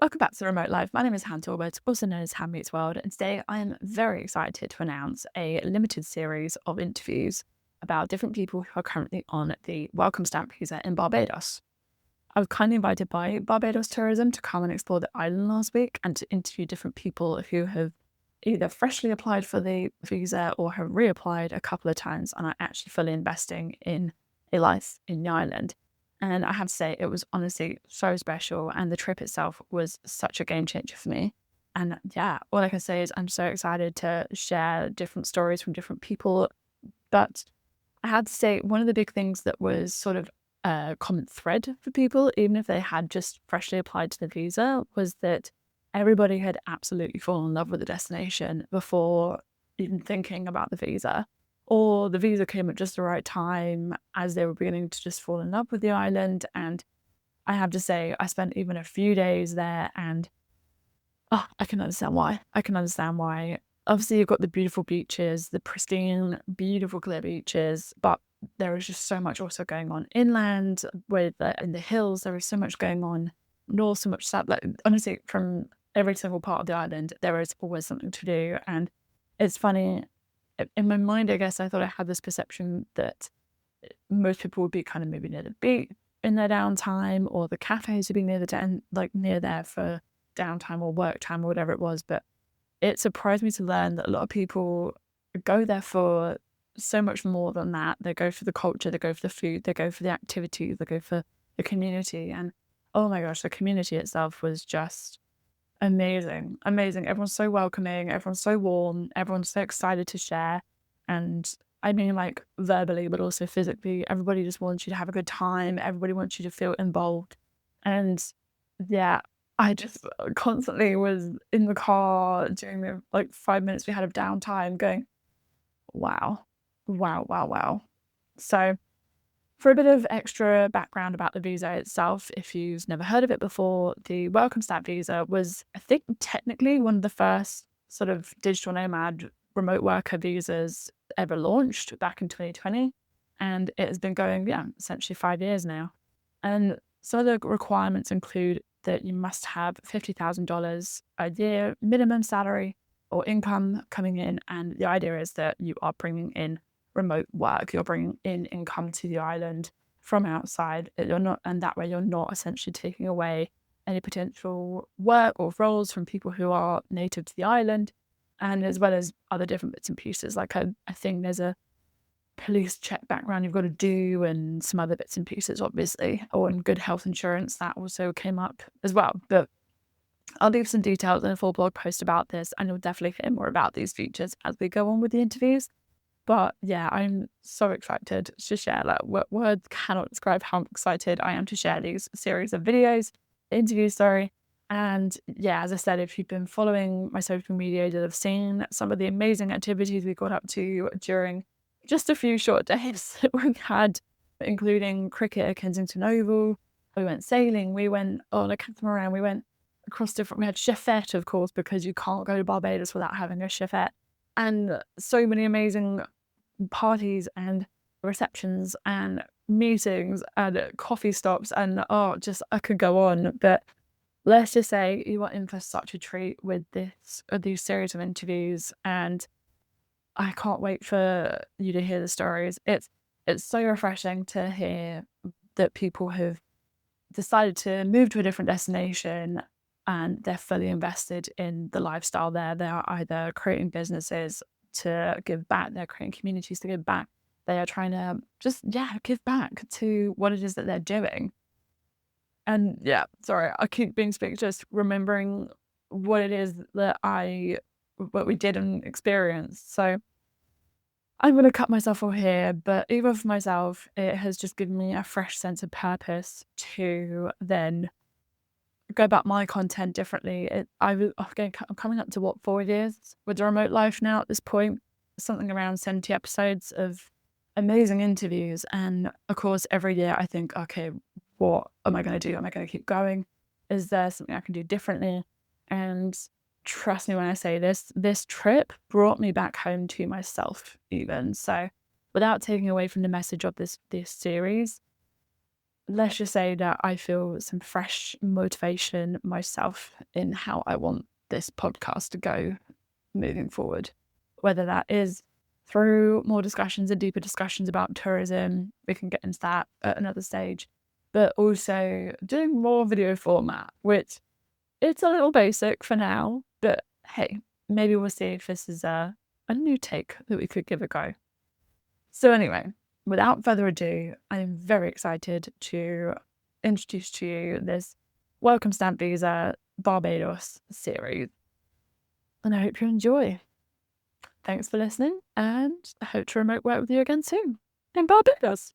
Welcome back to Remote Life. My name is Talbot, also known as Han Meets World, and today I am very excited to announce a limited series of interviews about different people who are currently on the Welcome Stamp visa in Barbados. I was kindly invited by Barbados Tourism to come and explore the island last week and to interview different people who have either freshly applied for the visa or have reapplied a couple of times and are actually fully investing in a life in the island. And I have to say, it was honestly so special. And the trip itself was such a game changer for me. And yeah, all I can say is I'm so excited to share different stories from different people. But I had to say, one of the big things that was sort of a common thread for people, even if they had just freshly applied to the visa, was that everybody had absolutely fallen in love with the destination before even thinking about the visa. Or the visa came at just the right time as they were beginning to just fall in love with the island. And I have to say, I spent even a few days there and I can understand why. I can understand why. Obviously, you've got the beautiful beaches, the pristine, beautiful clear beaches, but there is just so much also going on inland with in the hills. There is so much going on north, so much south. Like, honestly, from every single part of the island, there is always something to do. And it's funny, in my mind, I guess I thought I had this perception that most people would be kind of maybe near the beach in their downtime, or the cafes would be near near there for downtime or work time or whatever it was. But it surprised me to learn that a lot of people go there for so much more than that. They go for the culture, they go for the food, they go for the activities, they go for the community. And oh my gosh, the community itself was just amazing. Amazing. Everyone's so welcoming, everyone's so warm, everyone's so excited to share. And I mean, like, verbally, but also physically. Everybody just wants you to have a good time. Everybody wants you to feel involved. And yeah, I just constantly was in the car during the 5 minutes we had of downtime going, wow, wow, wow, wow. So, for a bit of extra background about the visa itself, if you've never heard of it before, the Welcome Stamp visa was, I think, technically one of the first sort of digital nomad remote worker visas ever launched back in 2020. And it has been going, yeah, essentially 5 years now. And some of the requirements include that you must have $50,000 a year minimum salary or income coming in. And the idea is that you are bringing in remote work, you're bringing in income to the island from outside. You're not, and that way you're not essentially taking away any potential work or roles from people who are native to the island, and as well as other different bits and pieces. Like I think there's a police check background you've got to do, and some other bits and pieces, obviously, or in good health insurance that also came up as well. But I'll leave some details in a full blog post about this, and you'll definitely hear more about these features as we go on with the interviews. But yeah, I'm so excited to share. Like, words cannot describe how excited I am to share these series of videos, interviews, sorry. And yeah, as I said, if you've been following my social media, you'll have seen some of the amazing activities we got up to during just a few short days that we had, including cricket at Kensington Oval. We went sailing, we went on a catamaran, we went across we had chefette, of course, because you can't go to Barbados without having a chefette. And so many amazing parties and receptions and meetings and coffee stops, and just I could go on. But let's just say you are in for such a treat with these series of interviews, and I can't wait for you to hear the stories. It's so refreshing to hear that people have decided to move to a different destination and they're fully invested in the lifestyle there. They are either creating businesses to give back, they're creating communities to give back. They are trying to just, yeah, give back to what it is that they're doing. And yeah, sorry, I keep being speechless, remembering what it is that what we did and experienced. So I'm going to cut myself off here, but even for myself, it has just given me a fresh sense of purpose to then go about my content differently. I'm coming up to 4 years with the remote life now at this point, something around 70 episodes of amazing interviews. And of course, every year I think, okay, what am I going to do? Am I going to keep going? Is there something I can do differently? And trust me when I say this trip brought me back home to myself even. So without taking away from the message of this series, let's just say that I feel some fresh motivation myself in how I want this podcast to go moving forward. Whether that is through more discussions and deeper discussions about tourism, we can get into that at another stage, but also doing more video format, which it's a little basic for now, but hey, maybe we'll see if this is a new take that we could give a go. So anyway, without further ado, I'm very excited to introduce to you this Welcome Stamp Visa Barbados series. And I hope you enjoy. Thanks for listening, and I hope to remote work with you again soon in Barbados.